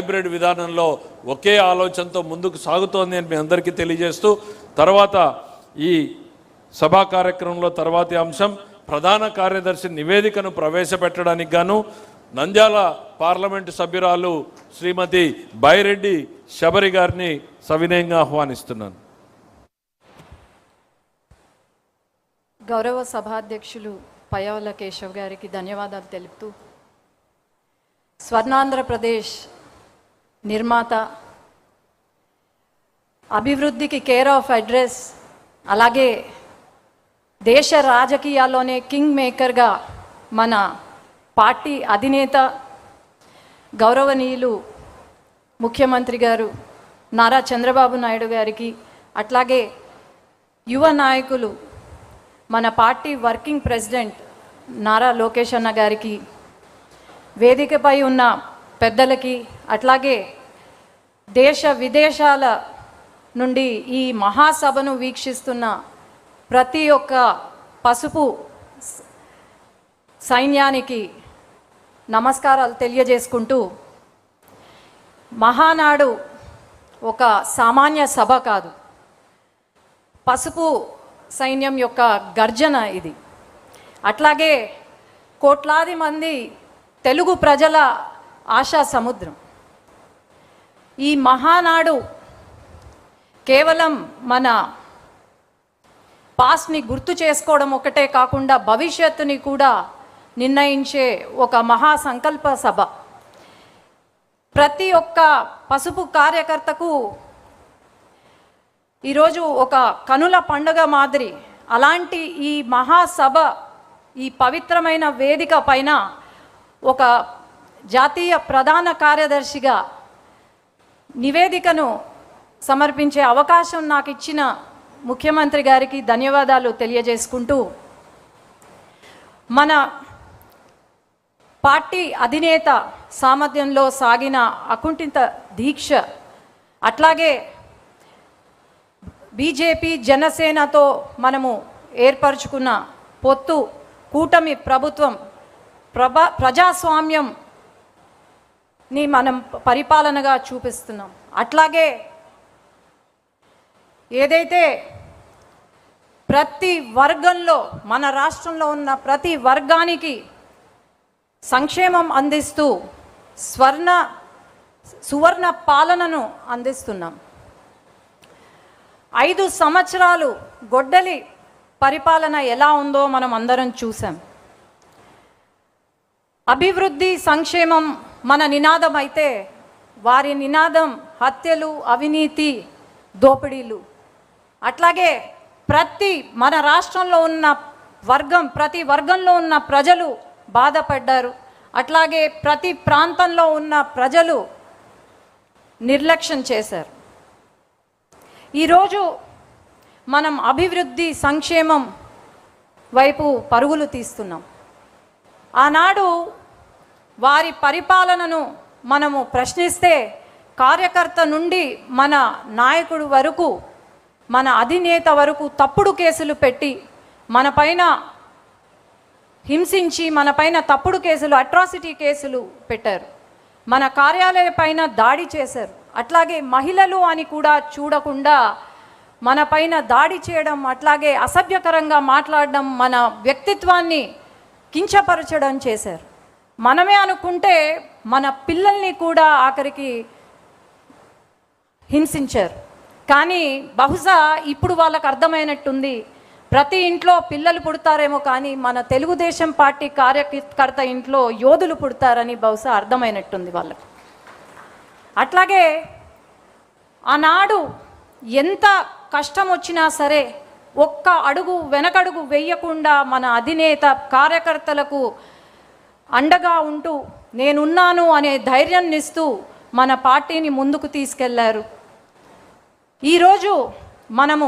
Hybrid విధానంలో ఒకే ఆలోచనతో ముందుకు సాగుతోంది అని మీ అందరికీ తెలియజేస్తూ, తర్వాత ఈ సభా కార్యక్రమంలో తర్వాతి అంశం ప్రధాన కార్యదర్శి నివేదికను ప్రవేశపెట్టడానికి గాను నంద్యాల పార్లమెంటు సభ్యురాలు శ్రీమతి బైరెడ్డి శబరి గారిని సవినయంగా ఆహ్వానిస్తున్నాను. గౌరవ సభాధ్యక్షులు పయ్యావుల కేశవ్ గారికి ధన్యవాదాలు తెలుపుతూ, స్వర్ణాంధ్రప్రదేశ్ నిర్మాత, అభివృద్ధికి కేర్ ఆఫ్ అడ్రస్, అలాగే దేశ రాజకీయాల్లోనే కింగ్ మేకర్గా మన పార్టీ అధినేత గౌరవనీయులు ముఖ్యమంత్రి గారు నారా చంద్రబాబు నాయుడు గారికి, అట్లాగే యువ నాయకులు మన party working president Nara Lokesh అన్న గారికి, వేదికపై ఉన్న పెద్దలకి, అట్లాగే దేశ విదేశాల నుండి ఈ మహాసభను వీక్షిస్తున్న ప్రతి ఒక్క పసుపు సైన్యానికి నమస్కారాలు తెలియజేసుకుంటూ, మహానాడు ఒక సామాన్య సభ కాదు, పసుపు సైన్యం యొక్క గర్జన ఇది. అట్లాగే కోట్లాది మంది తెలుగు ప్రజల ఆశా సముద్రం. ఈ మహానాడు కేవలం మన పాస్ట్ని గుర్తు చేసుకోవడం ఒకటే కాకుండా భవిష్యత్తుని కూడా నిర్ణయించే ఒక మహా సంకల్ప సభ. ప్రతి ఒక్క పసుపు కార్యకర్తకు ఈరోజు ఒక కనుల పండుగ మాదిరి. అలాంటి ఈ మహాసభ, ఈ పవిత్రమైన వేదిక పైన ఒక జాతీయ ప్రధాన కార్యదర్శిగా నివేదికను సమర్పించే అవకాశం నాకు ఇచ్చిన ముఖ్యమంత్రి గారికి ధన్యవాదాలు తెలియజేసుకుంటూ, మన పార్టీ అధినేత సామర్థ్యంలో సాగిన అకుంఠిత దీక్ష, అట్లాగే బీజేపీ జనసేనతో మనము ఏర్పరచుకున్న పొత్తు, కూటమి ప్రభుత్వం, ప్రజాస్వామ్యంని మనం పరిపాలనగా చూపిస్తున్నాం. అట్లాగే ఏదైతే ప్రతి వర్గంలో, మన రాష్ట్రంలో ఉన్న ప్రతి వర్గానికి సంక్షేమం అందిస్తూ సువర్ణ పాలనను అందిస్తున్నాం. 5 సంవత్సరాలు గొడ్డలి పరిపాలన ఎలా ఉందో మనం అందరం చూసాం. అభివృద్ధి, సంక్షేమం మన నినాదం అయితే వారి నినాదం హత్యలు, అవినీతి, దోపిడీలు. అట్లాగే మన రాష్ట్రంలో ఉన్న ప్రతి వర్గంలో ఉన్న ప్రజలు బాధపడ్డారు. అట్లాగే ప్రతి ప్రాంతంలో ఉన్న ప్రజలు నిర్లక్ష్యం చేశారు. ఈరోజు మనం అభివృద్ధి, సంక్షేమం వైపు పరుగులు తీస్తున్నాం. ఆనాడు వారి పరిపాలనను మనము ప్రశ్నిస్తే కార్యకర్త నుండి మన నాయకుడు వరకు, మన అధినేత వరకు తప్పుడు కేసులు పెట్టి మన పైన హింసించి, మన పైన తప్పుడు కేసులు, అట్రాసిటీ కేసులు పెట్టారు. మన కార్యాలయం పైన దాడి చేశారు. అట్లాగే మహిళలు అని కూడా చూడకుండా మన పైన దాడి చేయడం, అట్లాగే అసభ్యకరంగా మాట్లాడడం, మన వ్యక్తిత్వాన్ని కించపరచడం చేశారు. మనమే అనుకుంటే మన పిల్లల్ని కూడా ఆఖరికి హింసించారు. కానీ బహుశా ఇప్పుడు వాళ్ళకు అర్థమైనట్టుంది, ప్రతి ఇంట్లో పిల్లలు పుడతారేమో కానీ మన తెలుగుదేశం పార్టీ కార్యకర్త ఇంట్లో యోధులు పుడతారని బహుశా అర్థమైనట్టుంది వాళ్ళకు. అట్లాగే ఆనాడు ఎంత కష్టం వచ్చినా సరే ఒక్క అడుగు వెనకడుగు వేయకుండా మన అధినేత కార్యకర్తలకు అండగా ఉంటూ నేనున్నాను అనే ధైర్యాన్ని ఇస్తూ మన పార్టీని ముందుకు తీసుకెళ్లారు. ఈరోజు మనము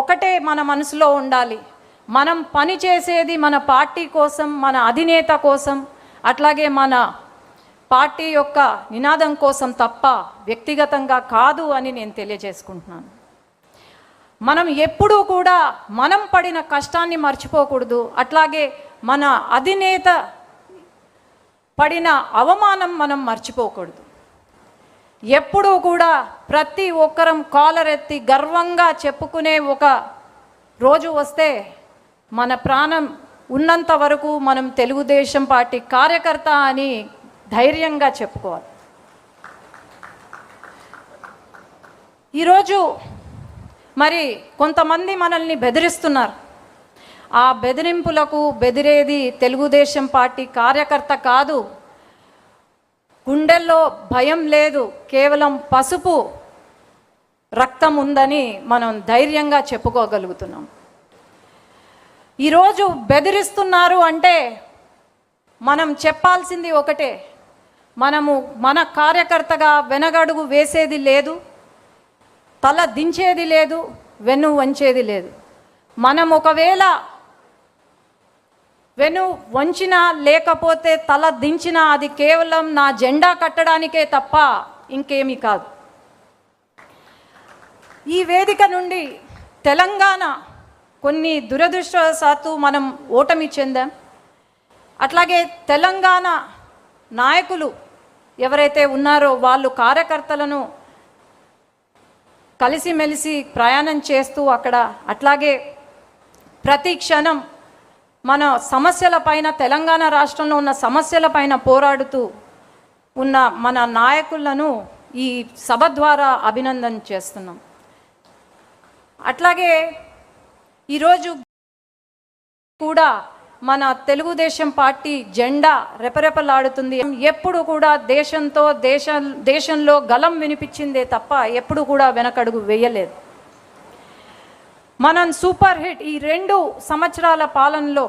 ఒకటే మన మనసులో ఉండాలి, మనం పని చేసేది మన పార్టీ కోసం, మన అధినేత కోసం, అట్లాగే మన పార్టీ యొక్క నినాదం కోసం తప్ప వ్యక్తిగతంగా కాదు అని నేను తెలియజేసుకుంటున్నాను. మనం ఎప్పుడూ కూడా మనం పడిన కష్టాన్ని మర్చిపోకూడదు. అట్లాగే మన అధినేత పడిన అవమానం మనం మర్చిపోకూడదు. ఎప్పుడూ కూడా ప్రతి ఒక్కరం కాలర్ ఎత్తి గర్వంగా చెప్పుకునే ఒక రోజు వస్తే మన ప్రాణం ఉన్నంత వరకు మనం తెలుగుదేశం పార్టీ కార్యకర్త అని ధైర్యంగా చెప్పుకోవాలి. ఈరోజు మరి కొంతమంది మనల్ని బెదిరిస్తున్నారు. ఆ బెదిరింపులకు బెదిరేది తెలుగుదేశం పార్టీ కార్యకర్త కాదు. గుండెల్లో భయం లేదు, కేవలం పసుపు రక్తం ఉందని మనం ధైర్యంగా చెప్పుకోగలుగుతున్నాం. ఈరోజు బెదిరిస్తున్నారు అంటే మనం చెప్పాల్సింది ఒకటే, మనము మన కార్యకర్తగా వెనగడుగు వేసేది లేదు, తల దించేది లేదు, వెన్ను వంచేది లేదు. మనం ఒకవేళ వెను వంచినా లేకపోతే తల దించినా అది కేవలం నా జెండా కట్టడానికే తప్ప ఇంకేమీ కాదు. ఈ వేదిక నుండి తెలంగాణ కొన్ని దురదృష్టవశాత్తు మనం ఓటమి చెందాం. అట్లాగే తెలంగాణ నాయకులు ఎవరైతే ఉన్నారో వాళ్ళు కార్యకర్తలను కలిసిమెలిసి ప్రయాణం చేస్తూ అక్కడ అట్లాగే ప్రతి క్షణం మన సమస్యలపైన, తెలంగాణ రాష్ట్రంలో ఉన్న సమస్యలపైన పోరాడుతూ ఉన్న మన నాయకులను ఈ సభ ద్వారా అభినందన చేస్తున్నాం. అట్లాగే ఈరోజు కూడా మన తెలుగుదేశం పార్టీ జెండా రెపరెపలాడుతుంది. ఎప్పుడు కూడా దేశంలో గలం వినిపించిందే తప్ప ఎప్పుడు కూడా వెనకడుగు వేయలేదు. మనం సూపర్ హిట్ ఈ 2 సంవత్సరాల పాలనలో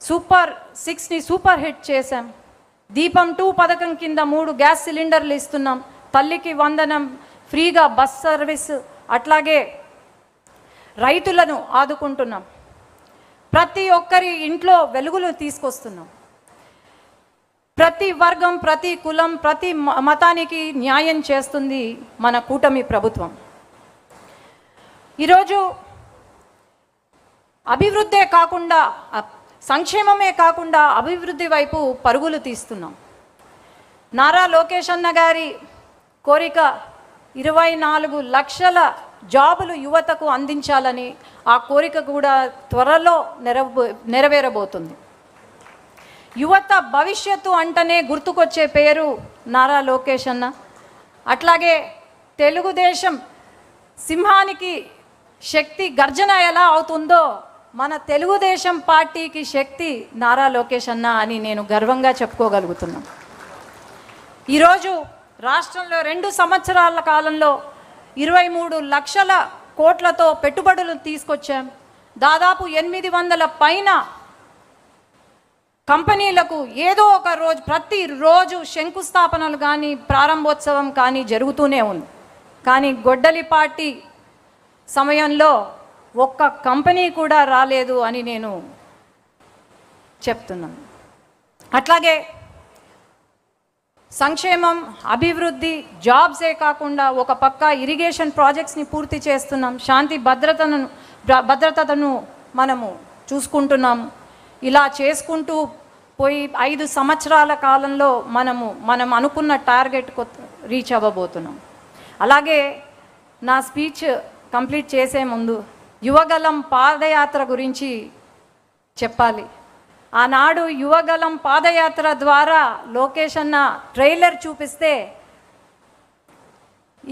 సూపర్ 6ని సూపర్ హిట్ చేశాం. దీపం 2 పథకం కింద 3 గ్యాస్ సిలిండర్లు ఇస్తున్నాం. తల్లికి వందనం, ఫ్రీగా బస్ సర్వీస్, అట్లాగే రైతులను ఆదుకుంటున్నాం. ప్రతి ఒక్కరి ఇంట్లో వెలుగులు తీసుకొస్తున్నాం. ప్రతి వర్గం, ప్రతి కులం, ప్రతి మతానికి న్యాయం చేస్తుంది మన కూటమి ప్రభుత్వం. ఈరోజు అభివృద్ధే కాకుండా, సంక్షేమమే కాకుండా అభివృద్ధి వైపు పరుగులు తీస్తున్నాం. నారా లోకేష్ అన్న గారి కోరిక 24 లక్షల జాబులు యువతకు అందించాలని, ఆ కోరిక కూడా త్వరలో నెరవేరబోతుంది. యువత భవిష్యత్తు అంటనే గుర్తుకొచ్చే పేరు నారా లోకేష్ అన్న. అట్లాగే తెలుగుదేశం సింహానికి శక్తి గర్జన ఎలా అవుతుందో మన తెలుగుదేశం పార్టీకి శక్తి నారా లోకేష్ అన్న అని నేను గర్వంగా చెప్పుకోగలుగుతున్నాను. ఈరోజు రాష్ట్రంలో 2 సంవత్సరాల కాలంలో 23 లక్షల కోట్లతో పెట్టుబడులు తీసుకొచ్చాం. దాదాపు 800 పైన కంపెనీలకు ఏదో ఒక రోజు, ప్రతిరోజు శంకుస్థాపనలు కానీ ప్రారంభోత్సవం కానీ జరుగుతూనే ఉంది. కానీ గొడ్డలి పార్టీ సమయంలో ఒక్క కంపెనీ కూడా రాలేదు అని నేను చెప్తున్నాను. అట్లాగే సంక్షేమం, అభివృద్ధి, జాబ్సే కాకుండా ఒక పక్క ఇరిగేషన్ ప్రాజెక్ట్స్ని పూర్తి చేస్తున్నాం. శాంతి భద్రతను మనము చూసుకుంటున్నాము. ఇలా చేసుకుంటూ పోయి 5 సంవత్సరాల కాలంలో మనం అనుకున్న టార్గెట్ రీచ్ అవ్వబోతున్నాం. అలాగే నా స్పీచ్ కంప్లీట్ చేసే ముందు యువగలం పాదయాత్ర గురించి చెప్పాలి. ఆనాడు యువగలం పాదయాత్ర ద్వారా లోకేష్ అన్న ట్రైలర్ చూపిస్తే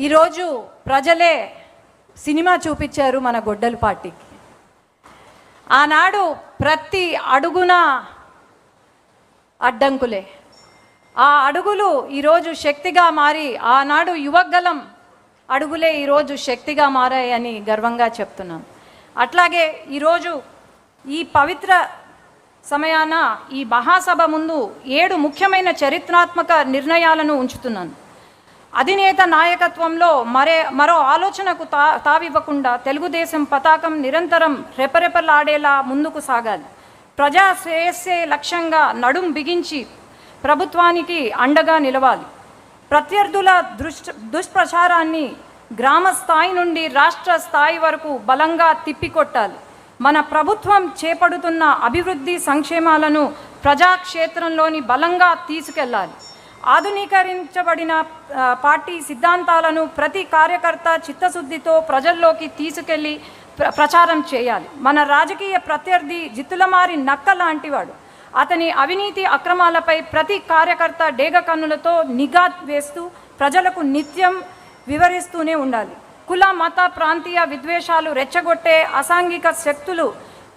ఈరోజు ప్రజలే సినిమా చూపించారు మన గొడ్డలి పార్టీకి. ఆనాడు ప్రతి అడుగున అడ్డంకులే, ఆ అడుగులు ఈరోజు శక్తిగా మారి, ఆనాడు యువగలం అడుగులే ఈరోజు శక్తిగా మారాయని గర్వంగా చెప్తున్నాను. అట్లాగే ఈరోజు ఈ పవిత్ర సమయాన ఈ మహాసభ ముందు 7 ముఖ్యమైన చరిత్రాత్మక నిర్ణయాలను ఉంచుతున్నాను. అధినేత నాయకత్వంలో మరో ఆలోచనకు తావివ్వకుండా తెలుగుదేశం పతాకం నిరంతరం రెపరెపలాడేలా ముందుకు సాగాలి. ప్రజా శ్రేయస్సే లక్ష్యంగా నడుం బిగించి ప్రభుత్వానికి అండగా నిలవాలి. ప్రత్యర్థుల దుష్ప్రచారాన్ని గ్రామ స్థాయి నుండి రాష్ట్ర స్థాయి వరకు బలంగా తిప్పికొట్టాలి. మన ప్రభుత్వం చేపడుతున్న అభివృద్ధి సంక్షేమాలను ప్రజాక్షేత్రంలోని బలంగా తీసుకెళ్లాలి. ఆధునీకరించబడిన పార్టీ సిద్ధాంతాలను ప్రతి కార్యకర్త చిత్తశుద్ధితో ప్రజల్లోకి తీసుకెళ్లి ప్రచారం చేయాలి. మన రాజకీయ ప్రత్యర్థి జిత్తులమారి నక్క లాంటివాడు. అతని అవినీతి అక్రమాలపై ప్రతి కార్యకర్త డేగ కన్నులతో నిఘా వేస్తూ ప్రజలకు నిత్యం వివరిస్తూనే ఉండాలి. కుల మత ప్రాంతీయ విద్వేషాలు రెచ్చగొట్టే అసాంఘిక శక్తులు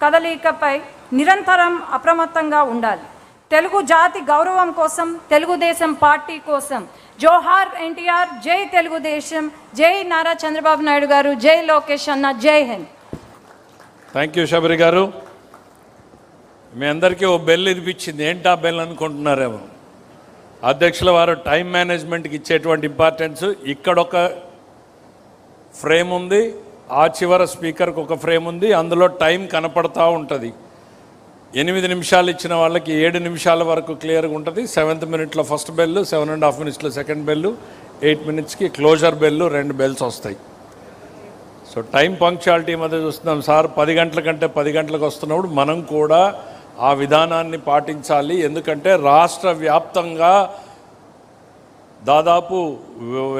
కదలికపై నిరంతరం అప్రమత్తంగా ఉండాలి. తెలుగు జాతి గౌరవం కోసం, తెలుగుదేశం పార్టీ కోసం జోహార్ ఎన్టీఆర్, జై తెలుగుదేశం, జై నారా చంద్రబాబు నాయుడు గారు, జై లోకేష్ అన్న, జై హింద్. థ్యాంక్ యూ శబరి గారు. మీ అందరికీ ఓ బెల్ ఇనిపించింది. ఏంటా బెల్ అనుకుంటున్నారేమో. అధ్యక్షుల వారు టైం మేనేజ్మెంట్కి ఇచ్చేటువంటి ఇంపార్టెన్స్. ఇక్కడొక ఫ్రేమ్ ఉంది, ఆ చివర స్పీకర్కి ఒక ఫ్రేమ్ ఉంది, అందులో టైం కనపడతా ఉంటుంది. 8 నిమిషాలు ఇచ్చిన వాళ్ళకి 7 నిమిషాల వరకు క్లియర్గా ఉంటుంది. 7th మినిట్లో ఫస్ట్ బెల్, 7.5 మినిట్స్లో సెకండ్ బెల్, 8 మినిట్స్కి క్లోజర్ బెల్, 2 బెల్స్ వస్తాయి. సో టైం పంక్చువాలిటీ మధ్య చూస్తున్నాం. సార్ 10 గంటల కంటే 10 గంటలకు వస్తున్నప్పుడు మనం కూడా ఆ విధానాన్ని పాటించాలి. ఎందుకంటే రాష్ట్ర వ్యాప్తంగా దాదాపు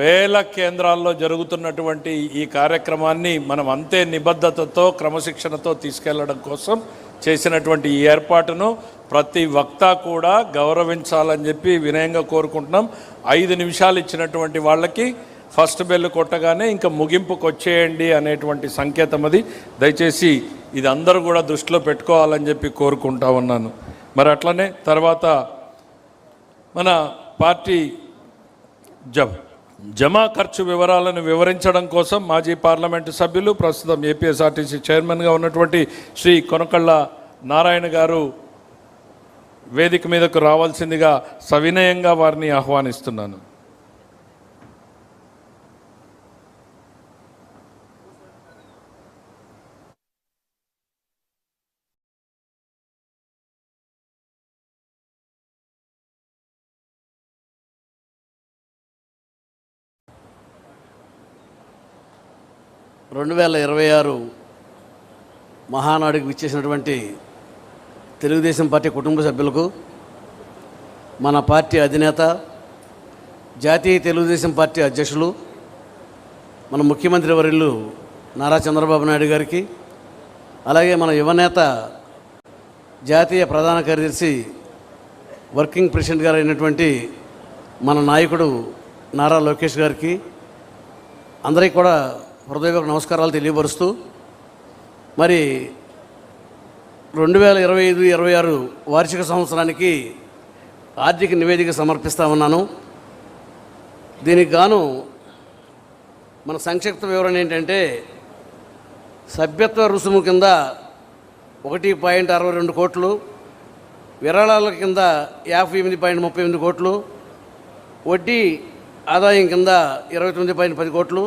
1000 కేంద్రాల్లో జరుగుతున్నటువంటి ఈ కార్యక్రమాన్ని మనం అంతే నిబద్ధతతో, క్రమశిక్షణతో తీసుకెళ్లడం కోసం చేసినటువంటి ఈ ఏర్పాటును ప్రతి వక్త కూడా గౌరవించాలని చెప్పి వినయంగా కోరుకుంటున్నాం. 5 నిమిషాలు ఇచ్చినటువంటి వాళ్ళకి ఫస్ట్ బెల్ కొట్టగానే ఇంకా ముగింపుకు వచ్చేయండి అనేటువంటి సంకేతం అది. దయచేసి ఇది అందరూ కూడా దృష్టిలో పెట్టుకోవాలని చెప్పి కోరుకుంటా ఉన్నాను. మరి అట్లనే తర్వాత మన పార్టీ జమా ఖర్చు వివరాలను వివరించడం కోసం మాజీ పార్లమెంటు సభ్యులు, ప్రస్తుతం ఏపీఎస్ఆర్టీసీ చైర్మన్గా ఉన్నటువంటి శ్రీ కొనకళ్ళ నారాయణ గారు వేదిక మీదకు రావాల్సిందిగా సవినయంగా వారిని ఆహ్వానిస్తున్నాను. రెండు 2026 మహానాడుకు విచ్చేసినటువంటి తెలుగుదేశం పార్టీ కుటుంబ సభ్యులకు, మన పార్టీ అధినేత, జాతీయ తెలుగుదేశం పార్టీ అధ్యక్షులు, మన ముఖ్యమంత్రి వర్యులు నారా చంద్రబాబు నాయుడు గారికి, అలాగే మన యువనేత, జాతీయ ప్రధాన కార్యదర్శి, వర్కింగ్ ప్రెసిడెంట్ గారు అయినటువంటి మన నాయకుడు నారా లోకేష్ గారికి అందరికీ కూడా హృదయపూర్వక నమస్కారాలు తెలియపరుస్తూ, మరి 2025-26 వార్షిక సంవత్సరానికి ఆర్థిక నివేదిక సమర్పిస్తా ఉన్నాను. దీనికి గాను మన సంక్షిప్త వివరణ ఏంటంటే, సభ్యత్వ రుసుము కింద 1.62 కోట్లు, విరాళాల కింద 58.38 కోట్లు, వడ్డీ ఆదాయం కింద 29.10 కోట్లు,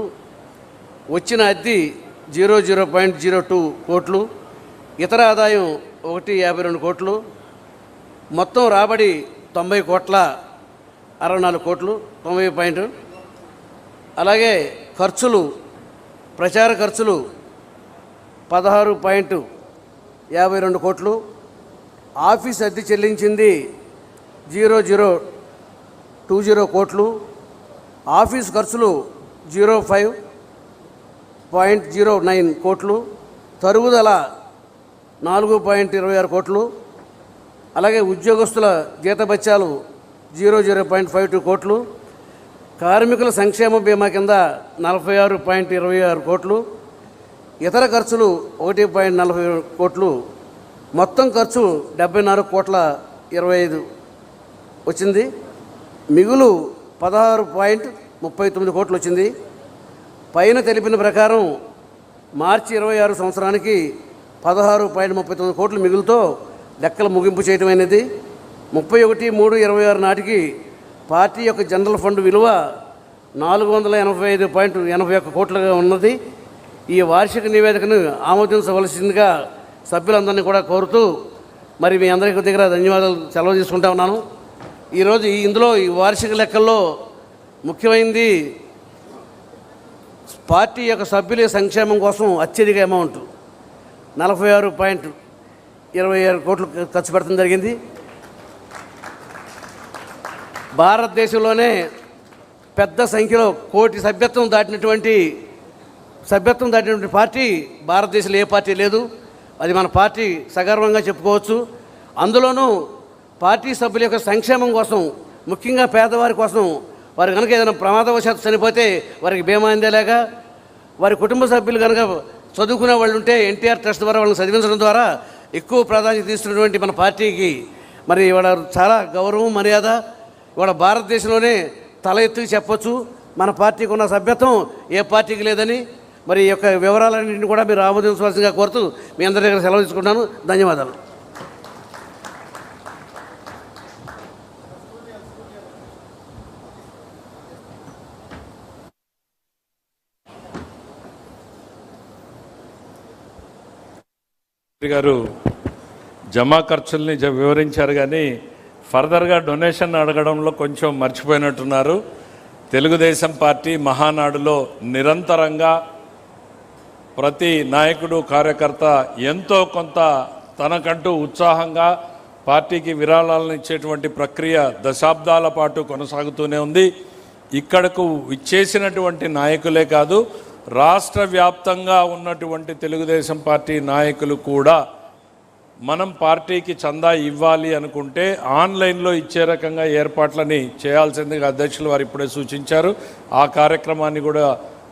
వచ్చిన అద్దె 00.02 కోట్లు, ఇతర ఆదాయం 152 కోట్లు, మొత్తం రాబడి 90 కోట్ల 64 కోట్లు 90 పాయింట్. అలాగే ఖర్చులు, ప్రచార ఖర్చులు 16.52 కోట్లు, ఆఫీస్ అద్దె చెల్లించింది 0020 కోట్లు, ఆఫీస్ ఖర్చులు 05.09 కోట్లు, తరుగుదల 4.26 కోట్లు, అలాగే ఉద్యోగస్తుల జీతభత్యాలు 00.52 కోట్లు, కార్మికుల సంక్షేమ బీమా కింద 46.26 కోట్లు, ఇతర ఖర్చులు 1.40 కోట్లు, మొత్తం ఖర్చు 74.25 వచ్చింది. మిగులు 16.39 కోట్లు వచ్చింది. పైన తెలిపిన ప్రకారం మార్చి 26 సంవత్సరానికి 16.39 కోట్ల మిగులుతో లెక్కల ముగింపు చేయటమైనది. 31/3/26 నాటికి పార్టీ యొక్క జనరల్ ఫండ్ విలువ 485.81 కోట్లుగా ఉన్నది. ఈ వార్షిక నివేదికను ఆమోదించవలసిందిగా సభ్యులందరినీ కూడా కోరుతూ, మరి మీ అందరికీ దగ్గర ధన్యవాదాలు సెలవు తీసుకుంటా ఉన్నాను. ఈరోజు ఇందులో ఈ వార్షిక లెక్కల్లో ముఖ్యమైనది పార్టీ యొక్క సభ్యుల సంక్షేమం కోసం అత్యధిక అమౌంట్ 46.26 కోట్లు ఖర్చు పెట్టడం జరిగింది. భారతదేశంలోనే పెద్ద సంఖ్యలో కోటి సభ్యత్వం దాటినటువంటి పార్టీ భారతదేశంలో ఏ పార్టీ లేదు. అది మన పార్టీ సగర్వంగా చెప్పుకోవచ్చు. అందులోనూ పార్టీ సభ్యుల యొక్క సంక్షేమం కోసం, ముఖ్యంగా పేదవారి కోసం, వారు కనుక ఏదైనా ప్రమాదవశాత్తు చనిపోతే వారికి బీమా అందేలాగా, వారి కుటుంబ సభ్యులు కనుక చదువుకునే వాళ్ళు ఉంటే ఎన్టీఆర్ ట్రస్ట్ ద్వారా వాళ్ళని చదివించడం ద్వారా ఎక్కువ ప్రాధాన్యత ఇస్తున్నటువంటి మన పార్టీకి మరి ఇవాళ చాలా గౌరవం, మర్యాద. ఇవాళ భారతదేశంలోనే తల ఎత్తుకు చెప్పొచ్చు మన పార్టీకి ఉన్న సభ్యత్వం ఏ పార్టీకి లేదని. మరి ఈ యొక్క వివరాలన్నింటినీ కూడా మీరు ఆమోదించవలసిందిగా కోరుతూ మీ అందరి దగ్గర సెలవు తీసుకుంటాను. ధన్యవాదాలు. గారు జమా ఖర్చుల్ని వివరించారు, కానీ ఫర్దర్గా డొనేషన్ అడగడంలో కొంచెం మర్చిపోయినట్టున్నారు. తెలుగుదేశం పార్టీ మహానాడులో నిరంతరంగా ప్రతి నాయకుడు, కార్యకర్త ఎంతో కొంత తనకంటూ ఉత్సాహంగా పార్టీకి విరాళాలను ఇచ్చేటువంటి ప్రక్రియ దశాబ్దాల పాటు కొనసాగుతూనే ఉంది. ఇక్కడకు ఇచ్చేసినటువంటి నాయకులే కాదు, రాష్ట్ర వ్యాప్తంగా ఉన్నటువంటి తెలుగుదేశం పార్టీ నాయకులు కూడా మనం పార్టీకి చందా ఇవ్వాలి అనుకుంటే ఆన్లైన్లో ఇచ్చే రకంగా ఏర్పాట్లని చేయాల్సిందిగా అధ్యక్షులు వారు ఇప్పుడే సూచించారు. ఆ కార్యక్రమాన్ని కూడా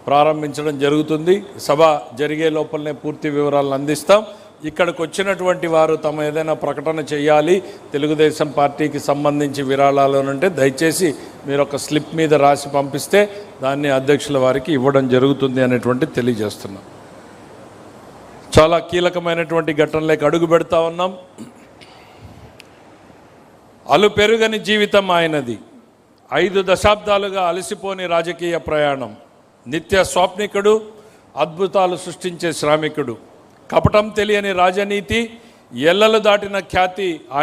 ప్రారంభించడం జరుగుతుంది. సభ జరిగే లోపలనే పూర్తి వివరాలను అందిస్తాం. ఇక్కడికి వచ్చినటువంటి వారు తమ ఏదైనా ప్రకటన చేయాలి తెలుగుదేశం పార్టీకి సంబంధించి విరాళాలు అంటే దయచేసి మీరు ఒక స్లిప్ మీద రాసి పంపిస్తే దాన్ని అధ్యక్షుల వారికి ఇవ్వడం జరుగుతుంది అనేటువంటి తెలియజేస్తున్నాం. చాలా కీలకమైనటువంటి ఘటనలకు అడుగు పెడతా ఉన్నాం. అలు పెరుగని జీవితం ఆయనది, 5 దశాబ్దాలుగా అలసిపోని రాజకీయ ప్రయాణం, నిత్య స్వాప్నికుడు, అద్భుతాలు సృష్టించే శ్రామికుడు, కపటం తెలియని రాజనీతి, ఎల్లలు దాటిన ఖ్యాతి